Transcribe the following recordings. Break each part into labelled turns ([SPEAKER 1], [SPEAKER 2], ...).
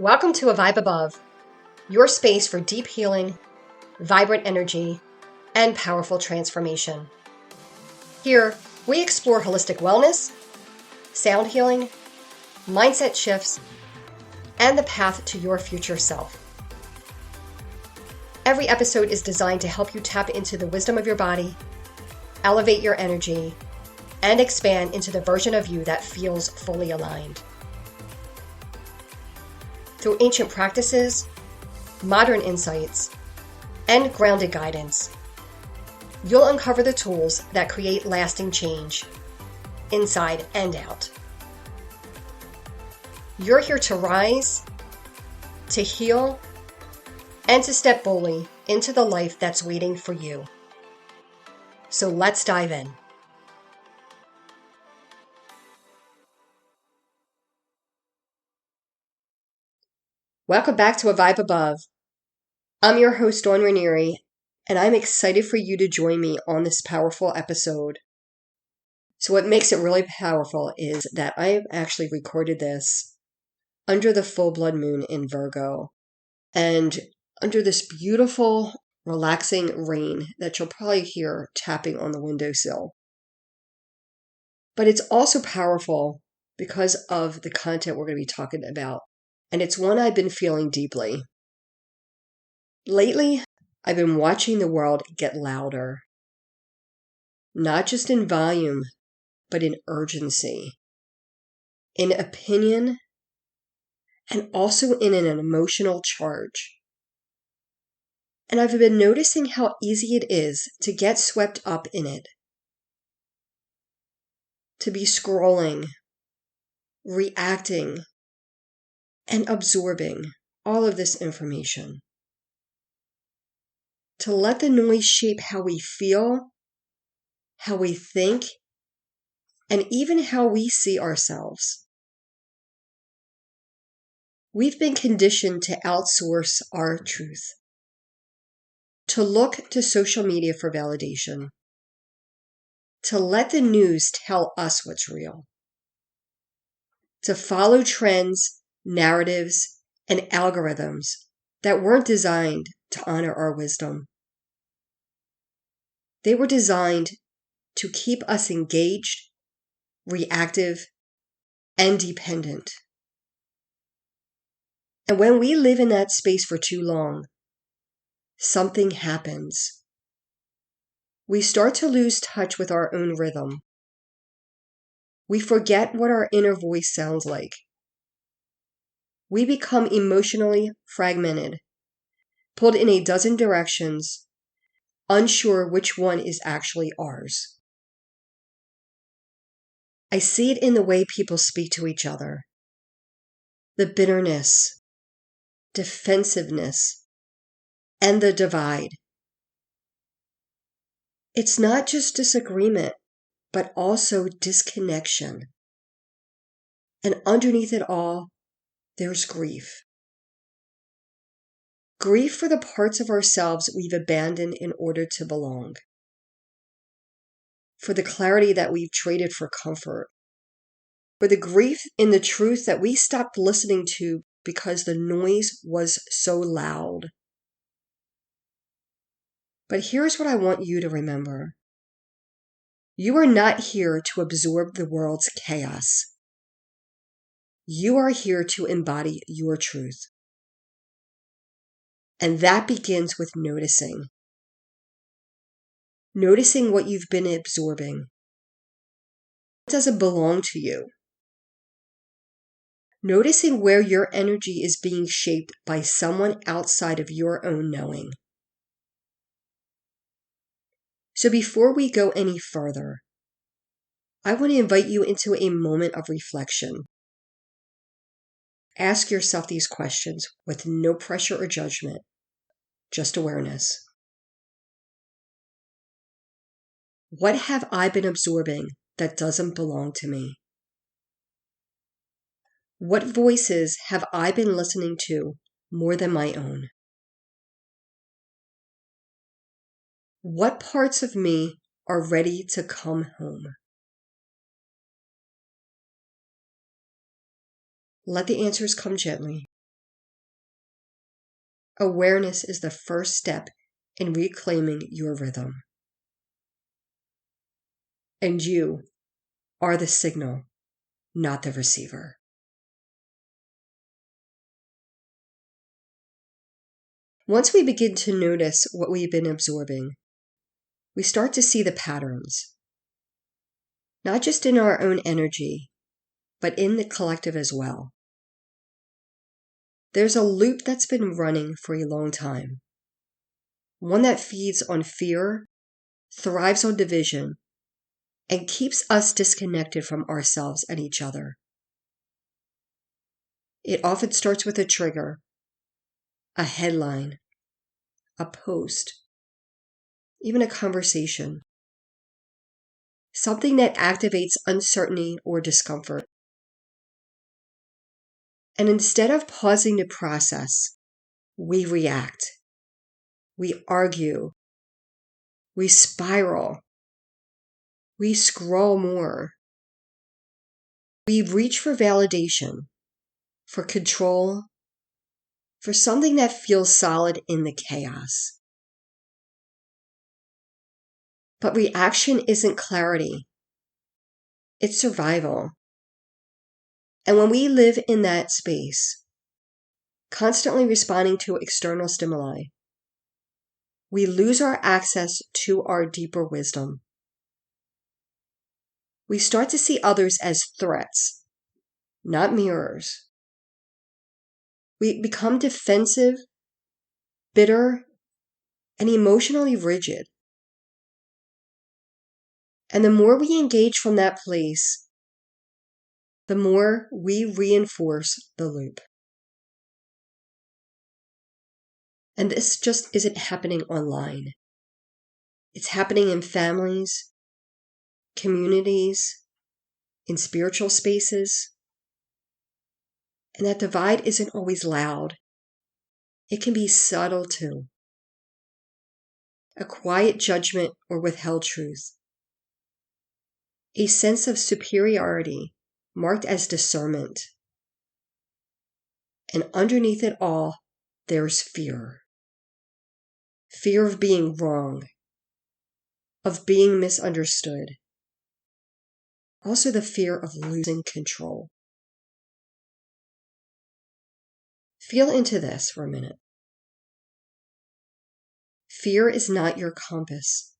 [SPEAKER 1] Welcome to A Vibe Above, your space for deep healing, vibrant energy, and powerful transformation. Here, we explore holistic wellness, sound healing, mindset shifts, and the path to your future self. Every episode is designed to help you tap into the wisdom of your body, elevate your energy, and expand into the version of you that feels fully aligned. Through ancient practices, modern insights, and grounded guidance, you'll uncover the tools that create lasting change, inside and out. You're here to rise, to heal, and to step boldly into the life that's waiting for you. So let's dive in. Welcome back to A Vibe Above. I'm your host, Dawn Ranieri, and I'm excited for you to join me on this powerful episode. So what makes it really powerful is that I've actually recorded this under the full blood moon in Virgo and under this beautiful, relaxing rain that you'll probably hear tapping on the windowsill. But it's also powerful because of the content we're going to be talking about. And it's one I've been feeling deeply. Lately, I've been watching the world get louder. Not just in volume, but in urgency, in opinion, and also in an emotional charge. And I've been noticing how easy it is to get swept up in it. To be scrolling, reacting, and absorbing all of this information. To let the noise shape how we feel, how we think, and even how we see ourselves. We've been conditioned to outsource our truth, to look to social media for validation, to let the news tell us what's real, to follow trends, narratives, and algorithms that weren't designed to honor our wisdom. They were designed to keep us engaged, reactive, and dependent. And when we live in that space for too long, something happens. We start to lose touch with our own rhythm. We forget what our inner voice sounds like. We become emotionally fragmented, pulled in a dozen directions, unsure which one is actually ours. I see it in the way people speak to each other. The bitterness, defensiveness, and the divide. It's not just disagreement, but also disconnection. And underneath it all, there's grief. Grief for the parts of ourselves we've abandoned in order to belong. For the clarity that we've traded for comfort. For the grief in the truth that we stopped listening to because the noise was so loud. But here's what I want you to remember. You are not here to absorb the world's chaos. You are here to embody your truth. And that begins with noticing. Noticing what you've been absorbing. What doesn't belong to you? Noticing where your energy is being shaped by someone outside of your own knowing. So before we go any further, I want to invite you into a moment of reflection. Ask yourself these questions with no pressure or judgment, just awareness. What have I been absorbing that doesn't belong to me? What voices have I been listening to more than my own? What parts of me are ready to come home? Let the answers come gently. Awareness is the first step in reclaiming your rhythm. And you are the signal, not the receiver. Once we begin to notice what we've been absorbing, we start to see the patterns, not just in our own energy, but in the collective as well. There's a loop that's been running for a long time, one that feeds on fear, thrives on division, and keeps us disconnected from ourselves and each other. It often starts with a trigger, a headline, a post, even a conversation, something that activates uncertainty or discomfort. And instead of pausing to process, we react, we argue, we spiral, we scroll more. We reach for validation, for control, for something that feels solid in the chaos. But reaction isn't clarity, it's survival. And when we live in that space, constantly responding to external stimuli, we lose our access to our deeper wisdom. We start to see others as threats, not mirrors. We become defensive, bitter, and emotionally rigid. And the more we engage from that place, the more we reinforce the loop. And this just isn't happening online. It's happening in families, communities, in spiritual spaces. And that divide isn't always loud. It can be subtle too. A quiet judgment or withheld truth. A sense of superiority marked as discernment. And underneath it all, there's fear. Fear of being wrong, of being misunderstood. Also the fear of losing control. Feel into this for a minute. Fear is not your compass.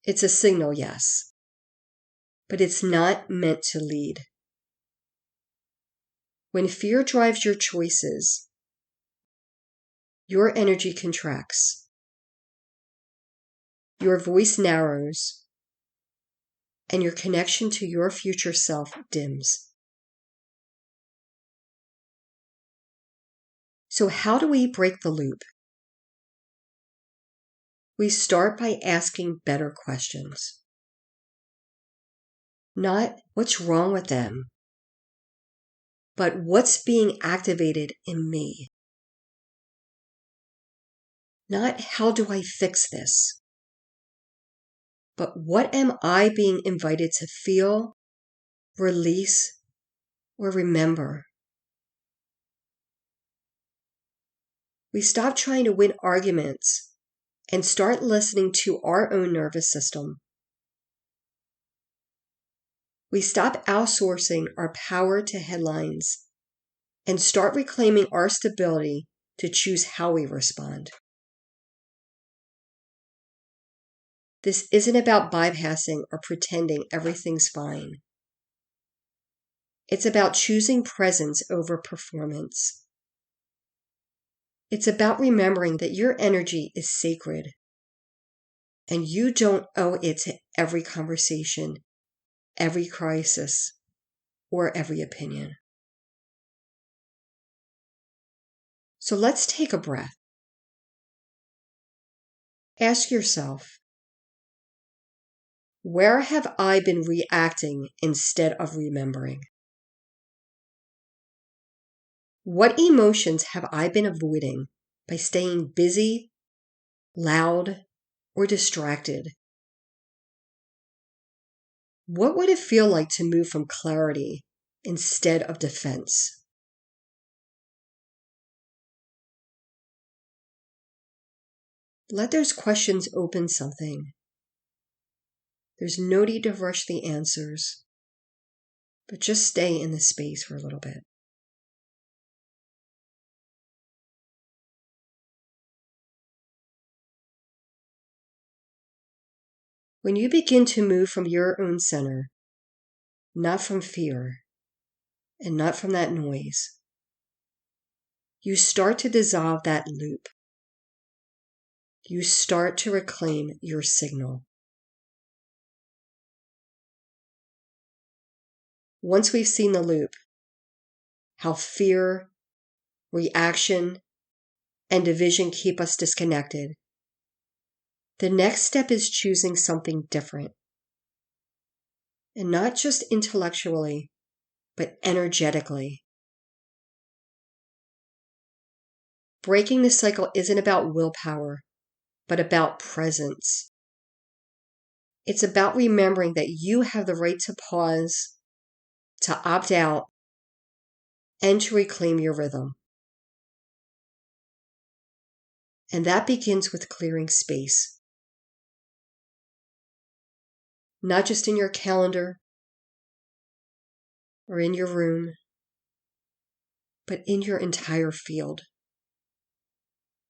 [SPEAKER 1] It's a signal, yes, but it's not meant to lead. When fear drives your choices, your energy contracts, your voice narrows, and your connection to your future self dims. So how do we break the loop? We start by asking better questions. Not what's wrong with them, but what's being activated in me. Not how do I fix this, but what am I being invited to feel, release, or remember? We stop trying to win arguments and start listening to our own nervous system. We stop outsourcing our power to headlines and start reclaiming our stability to choose how we respond. This isn't about bypassing or pretending everything's fine. It's about choosing presence over performance. It's about remembering that your energy is sacred and you don't owe it to every conversation, every crisis, or every opinion. So let's take a breath. Ask yourself, where have I been reacting instead of remembering? What emotions have I been avoiding by staying busy, loud, or distracted? What would it feel like to move from clarity instead of defense? Let those questions open something. There's no need to rush the answers, but just stay in the space for a little bit. When you begin to move from your own center, not from fear and not from that noise, you start to dissolve that loop. You start to reclaim your signal. Once we've seen the loop, how fear, reaction, and division keep us disconnected, the next step is choosing something different. And not just intellectually, but energetically. Breaking the cycle isn't about willpower, but about presence. It's about remembering that you have the right to pause, to opt out, and to reclaim your rhythm. And that begins with clearing space. Not just in your calendar or in your room, but in your entire field,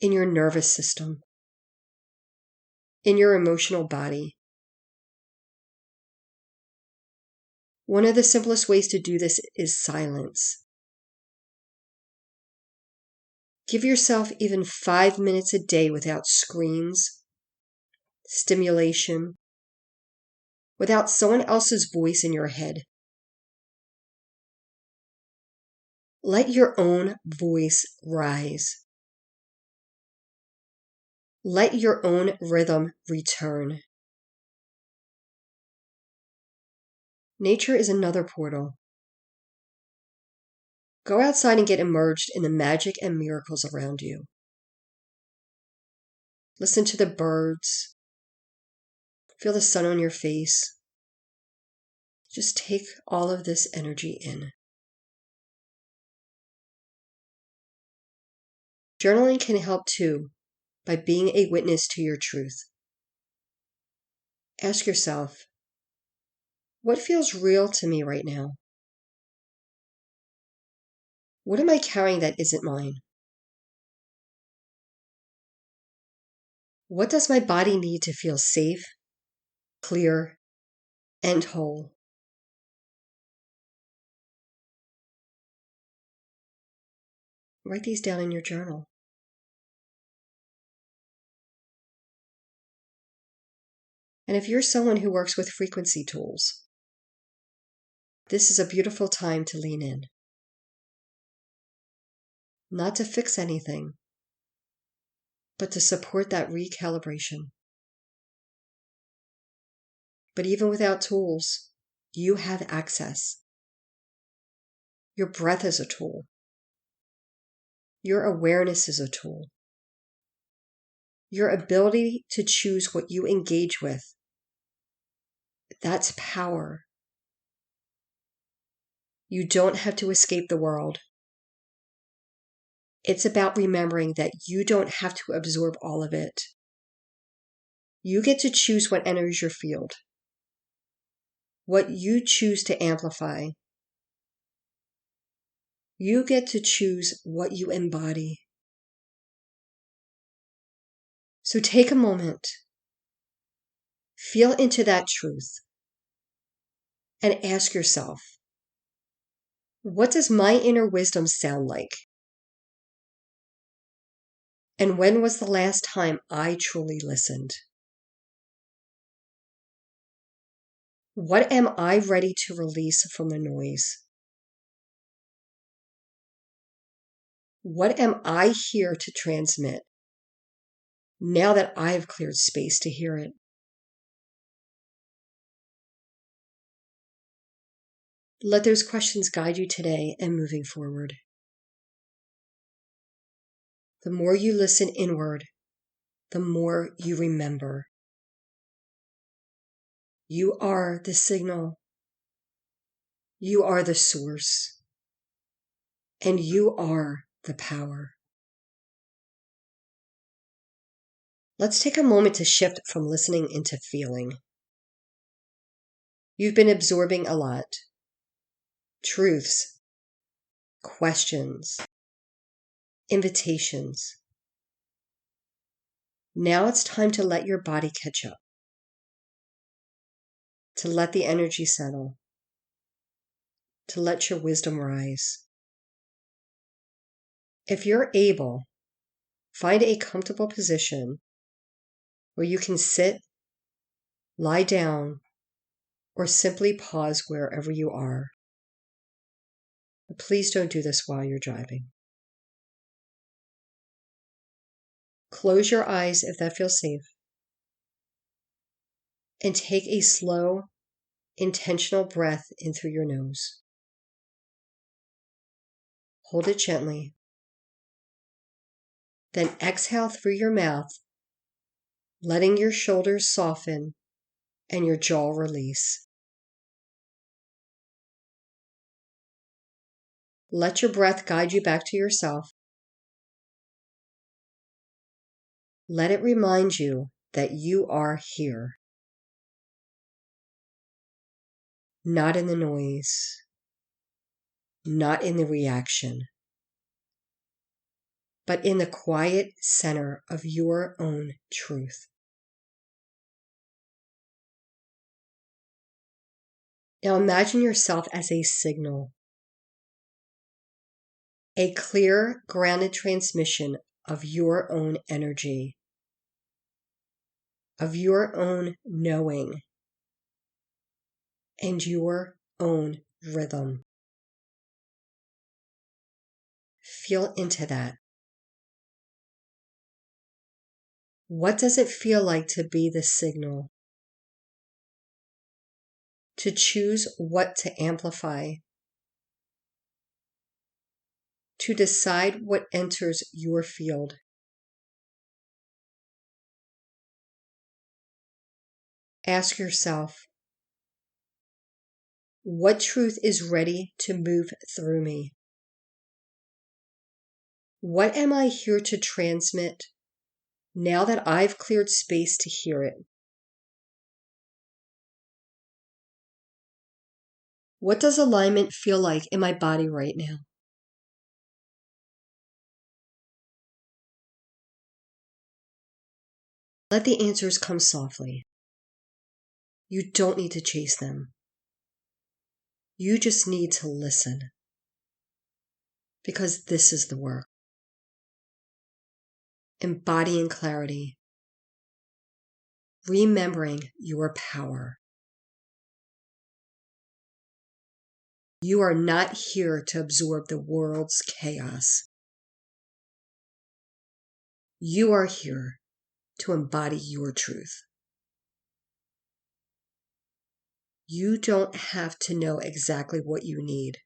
[SPEAKER 1] in your nervous system, in your emotional body. One of the simplest ways to do this is silence. Give yourself even 5 minutes a day without screens, stimulation, without someone else's voice in your head. Let your own voice rise. Let your own rhythm return. Nature is another portal. Go outside and get immersed in the magic and miracles around you. Listen to the birds. Feel the sun on your face. Just take all of this energy in. Journaling can help too, by being a witness to your truth. Ask yourself, what feels real to me right now? What am I carrying that isn't mine? What does my body need to feel safe, clear, and whole? Write these down in your journal. And if you're someone who works with frequency tools, this is a beautiful time to lean in. Not to fix anything, but to support that recalibration. But even without tools, you have access. Your breath is a tool. Your awareness is a tool. Your ability to choose what you engage with, that's power. You don't have to escape the world. It's about remembering that you don't have to absorb all of it. You get to choose what enters your field, what you choose to amplify. You get to choose what you embody. So take a moment, feel into that truth, and ask yourself, what does my inner wisdom sound like? And when was the last time I truly listened? What am I ready to release from the noise? What am I here to transmit now that I've cleared space to hear it? Let those questions guide you today and moving forward. The more you listen inward, the more you remember. You are the signal. You are the source. And you are the power. Let's take a moment to shift from listening into feeling. You've been absorbing a lot. Truths, questions, invitations. Now it's time to let your body catch up, to let the energy settle, to let your wisdom rise. If you're able, find a comfortable position where you can sit, lie down, or simply pause wherever you are. But please don't do this while you're driving. Close your eyes if that feels safe, and take a slow, intentional breath in through your nose. Hold it gently. Then exhale through your mouth, letting your shoulders soften and your jaw release. Let your breath guide you back to yourself. Let it remind you that you are here, not in the noise, not in the reaction, but in the quiet center of your own truth. Now imagine yourself as a signal, a clear, grounded transmission of your own energy, of your own knowing, and your own rhythm. Feel into that. What does it feel like to be the signal? To choose what to amplify, to decide what enters your field. Ask yourself, what truth is ready to move through me? What am I here to transmit now that I've cleared space to hear it? What does alignment feel like in my body right now? Let the answers come softly. You don't need to chase them. You just need to listen. Because this is the work. Embodying clarity. Remembering your power. You are not here to absorb the world's chaos. You are here to embody your truth. You don't have to know exactly what you need.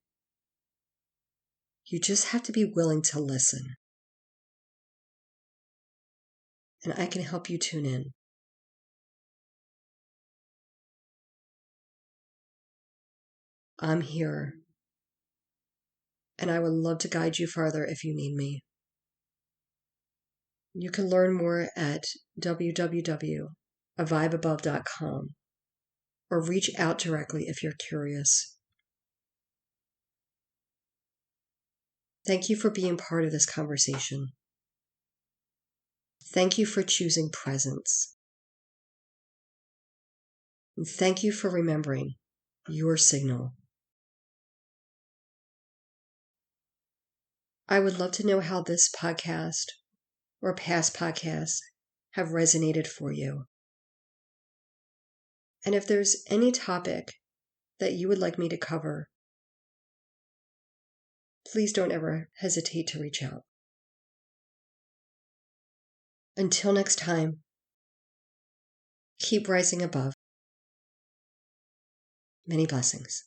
[SPEAKER 1] You just have to be willing to listen. And I can help you tune in. I'm here. And I would love to guide you further if you need me. You can learn more at www.avibeabove.com or reach out directly if you're curious. Thank you for being part of this conversation. Thank you for choosing presence. And thank you for remembering your signal. I would love to know how this podcast or past podcasts have resonated for you. And if there's any topic that you would like me to cover, please don't ever hesitate to reach out. Until next time, keep rising above. Many blessings.